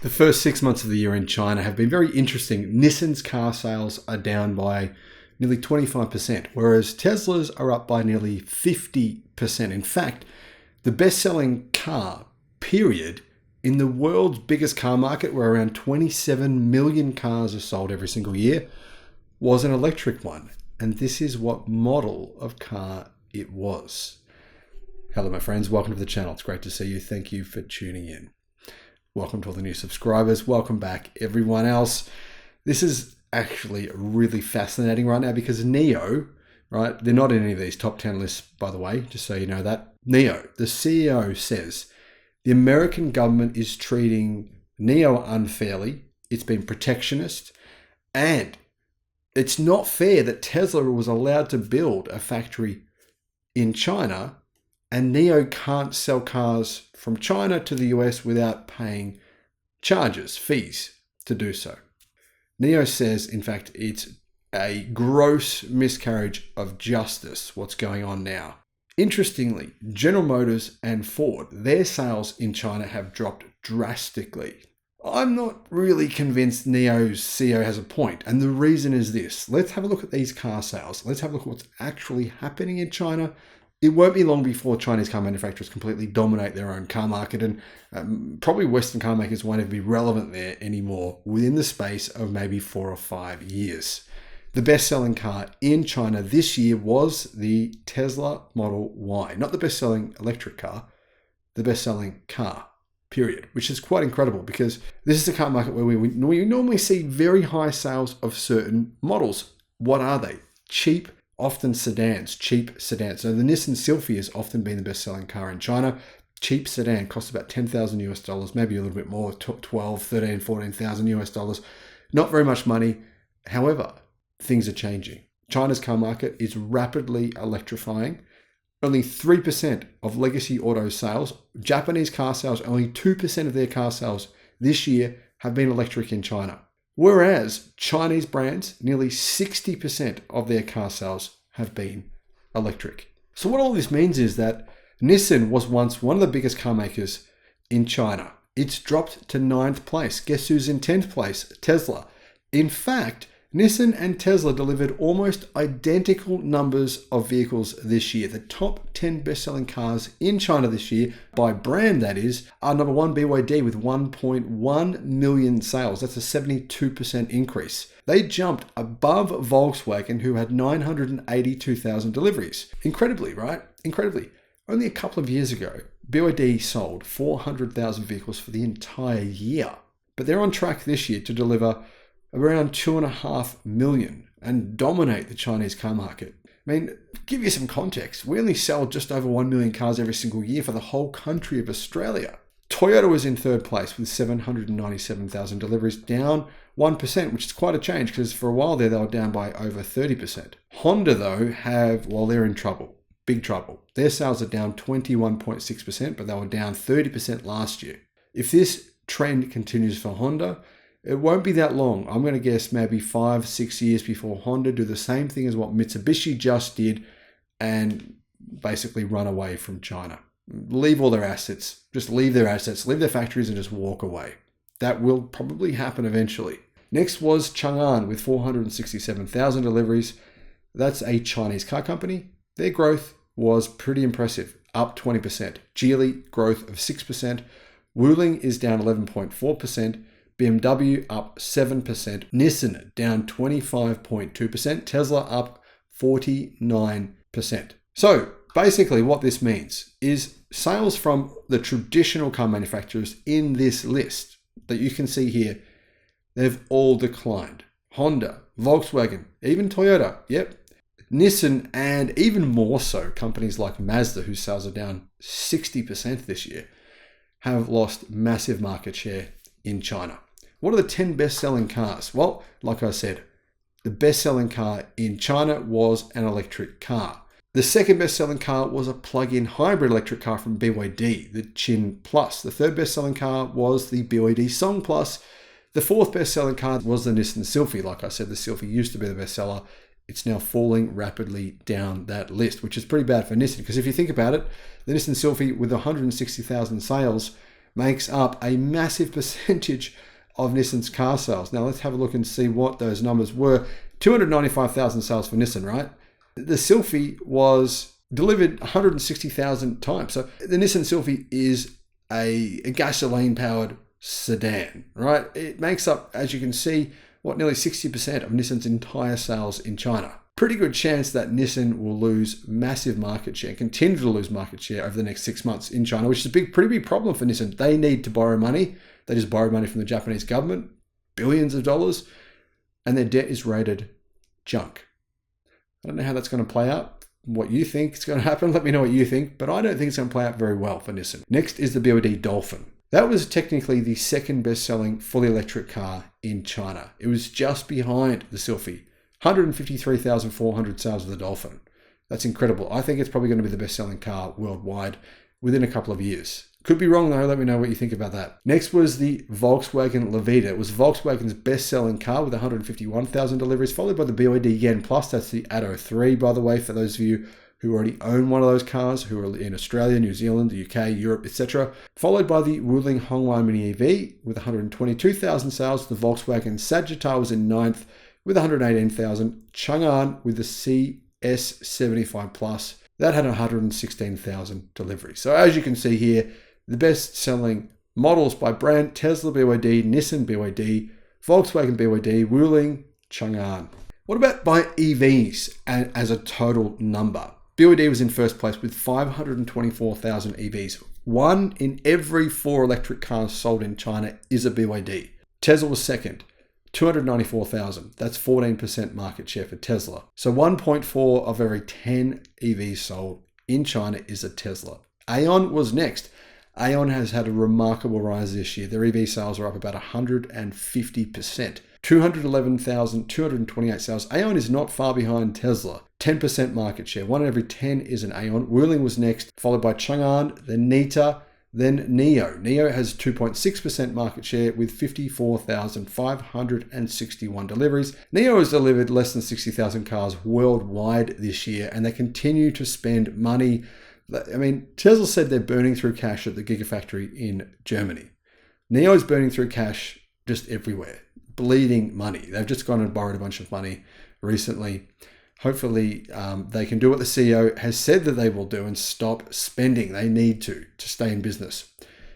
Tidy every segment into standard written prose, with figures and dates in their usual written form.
The first 6 months of the year in China have been very interesting. Nissan's car sales are down by nearly 25%, whereas Tesla's are up by nearly 50%. In fact, the best-selling car, period, in the world's biggest car market, where around 27 million cars are sold every single year, was an electric one. And this is what model of car it was. Hello, my friends. Welcome to the channel. It's great to see you. Thank you for tuning in. Welcome to all the new subscribers. Welcome back, everyone else. This is actually really fascinating right now because NIO, right? They're not in any of these top 10 lists, by the way, just so you know that. NIO, the CEO, says the American government is treating NIO unfairly. It's been protectionist, and it's not fair that Tesla was allowed to build a factory in China and NIO can't sell cars from China to the US without paying charges, fees to do so. NIO says, in fact, it's a gross miscarriage of justice, what's going on now. Interestingly, General Motors and Ford, their sales in China have dropped drastically. I'm not really convinced NIO's CEO has a point, and the reason is this. Let's have a look at these car sales. Let's have a look at what's actually happening in China. It won't be long before Chinese car manufacturers completely dominate their own car market, and probably Western car makers won't even be relevant there anymore within the space of maybe 4 or 5 years. The best-selling car in China this year was the Tesla Model Y. Not the best-selling electric car, the best-selling car, period, which is quite incredible because this is a car market where we normally see very high sales of certain models. What are they? Cheap, often sedans, cheap sedans. So the Nissan Sylphy has often been the best-selling car in China. Cheap sedan costs about $10,000 US, maybe a little bit more, 12, 13, 14,000 US dollars. Not very much money. However, things are changing. China's car market is rapidly electrifying. Only 3% of legacy auto sales, Japanese car sales, only 2% of their car sales this year have been electric in China. Whereas Chinese brands, nearly 60% of their car sales have been electric. So what all this means is that Nissan was once one of the biggest car makers in China. It's dropped to 9th place. Guess who's in 10th place? Tesla. In fact, Nissan and Tesla delivered almost identical numbers of vehicles this year. The top 10 best-selling cars in China this year, by brand that is, are number 1 BYD with 1.1 million sales. That's a 72% increase. They jumped above Volkswagen, who had 982,000 deliveries. Incredibly, right? Incredibly. Only a couple of years ago, BYD sold 400,000 vehicles for the entire year. But they're on track this year to deliver around 2.5 million and dominate the Chinese car market. I mean, give you some context, we only sell just over 1 million cars every single year for the whole country of Australia. Toyota was in 3rd place with 797,000 deliveries, down 1%, which is quite a change because for a while there they were down by over 30%. Honda, though, they're in trouble. Big trouble. Their sales are down 21.6%, but they were down 30% last year. If this trend continues for Honda, it won't be that long. I'm going to guess maybe 5-6 years before Honda do the same thing as what Mitsubishi just did and basically run away from China. Leave all their assets. Just leave their assets, leave their factories and just walk away. That will probably happen eventually. Next was Chang'an with 467,000 deliveries. That's a Chinese car company. Their growth was pretty impressive, up 20%. Geely growth of 6%. Wuling is down 11.4%. BMW up 7%, Nissan down 25.2%, Tesla up 49%. So basically what this means is sales from the traditional car manufacturers in this list that you can see here, they've all declined. Honda, Volkswagen, even Toyota, Nissan, and even more so companies like Mazda, whose sales are down 60% this year, have lost massive market share in China. What are the 10 best-selling cars? Well, like I said, the best-selling car in China was an electric car. The second best-selling car was a plug-in hybrid electric car from BYD, the Qin Plus. The third best-selling car was the BYD Song Plus. The fourth best-selling car was the Nissan Sylphy. Like I said, the Sylphy used to be the bestseller. It's now falling rapidly down that list, which is pretty bad for Nissan. Because if you think about it, the Nissan Sylphy with 160,000 sales makes up a massive percentage of Nissan's car sales. Now let's have a look and see what those numbers were. 295,000 sales for Nissan, right? The Sylphy was delivered 160,000 times. So the Nissan Sylphy is a gasoline-powered sedan, right? It makes up, as you can see, nearly 60% of Nissan's entire sales in China. Pretty good chance that Nissan will lose massive market share, continue to lose market share over the next 6 months in China, which is a pretty big problem for Nissan. They need to borrow money. They just borrowed money from the Japanese government, billions of dollars, and their debt is rated junk. I don't know how that's going to play out. What you think is going to happen, let me know what you think, but I don't think it's going to play out very well for Nissan. Next is the BYD Dolphin. That was technically the second best-selling fully electric car in China. It was just behind the Sylphy. 153,400 sales of the Dolphin. That's incredible. I think it's probably going to be the best-selling car worldwide within a couple of years. Could be wrong though, let me know what you think about that. Next was the Volkswagen Levita. It was Volkswagen's best-selling car with 151,000 deliveries, followed by the BYD Yen Plus. That's the Atto 3, by the way, for those of you who already own one of those cars, who are in Australia, New Zealand, the UK, Europe, etc. Followed by the Wuling Hongguang Mini EV with 122,000 sales. The Volkswagen Sagittar was in 9th with 118,000. Chang'an with the CS75 Plus, that had 116,000 deliveries. So as you can see here, the best-selling models by brand: Tesla BYD, Nissan BYD, Volkswagen BYD, Wuling, Chang'an. What about by EVs as a total number? BYD was in first place with 524,000 EVs. 1 in every 4 electric cars sold in China is a BYD. Tesla was second, 294,000. That's 14% market share for Tesla. So 1.4 of every 10 EVs sold in China is a Tesla. Aeon was next. Aeon has had a remarkable rise this year. Their EV sales are up about 150%. 211,228 sales. Aeon is not far behind Tesla. 10% market share. 1 in every 10 is an Aeon. Wuling was next, followed by Chang'an, then Nita, then NIO. NIO has 2.6% market share with 54,561 deliveries. NIO has delivered less than 60,000 cars worldwide this year, and they continue to spend money. I mean, Tesla said they're burning through cash at the Gigafactory in Germany. NIO is burning through cash just everywhere, bleeding money. They've just gone and borrowed a bunch of money recently. Hopefully they can do what the CEO has said that they will do and stop spending. They need to stay in business.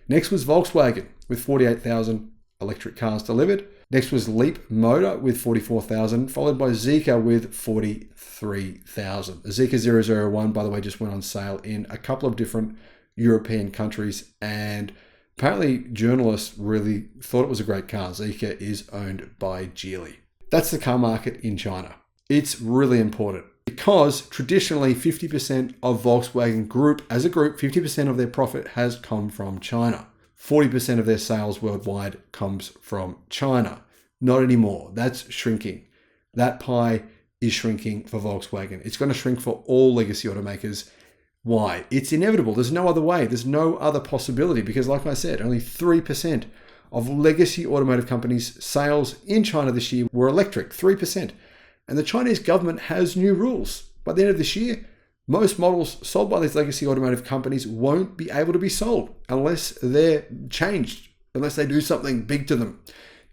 Next was Volkswagen with 48,000 electric cars delivered. Next was Leap Motor with 44,000, followed by Zeekr with 43,000. The Zeekr 001, by the way, just went on sale in a couple of different European countries, and apparently journalists really thought it was a great car. Zeekr is owned by Geely. That's the car market in China. It's really important because traditionally 50% of Volkswagen Group, as a group, 50% of their profit has come from China. 40% of their sales worldwide comes from China. Not anymore. That's shrinking. That pie is shrinking for Volkswagen. It's going to shrink for all legacy automakers. Why? It's inevitable. There's no other way. There's no other possibility because, like I said, only 3% of legacy automotive companies' sales in China this year were electric. 3%. And the Chinese government has new rules. By the end of this year, most models sold by these legacy automotive companies won't be able to be sold unless they're changed, unless they do something big to them,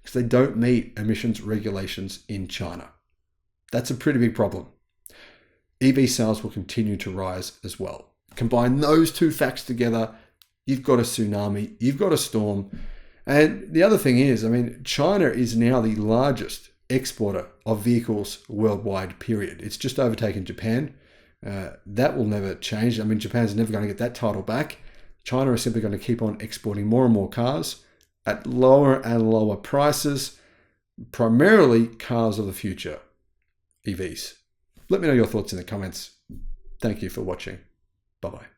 because they don't meet emissions regulations in China. That's a pretty big problem. EV sales will continue to rise as well. Combine those two facts together, you've got a tsunami, you've got a storm. And the other thing is, I mean, China is now the largest exporter of vehicles worldwide, period. It's just overtaken Japan. That will never change. I mean, Japan's never going to get that title back. China is simply going to keep on exporting more and more cars at lower and lower prices, primarily cars of the future, EVs. Let me know your thoughts in the comments. Thank you for watching. Bye-bye.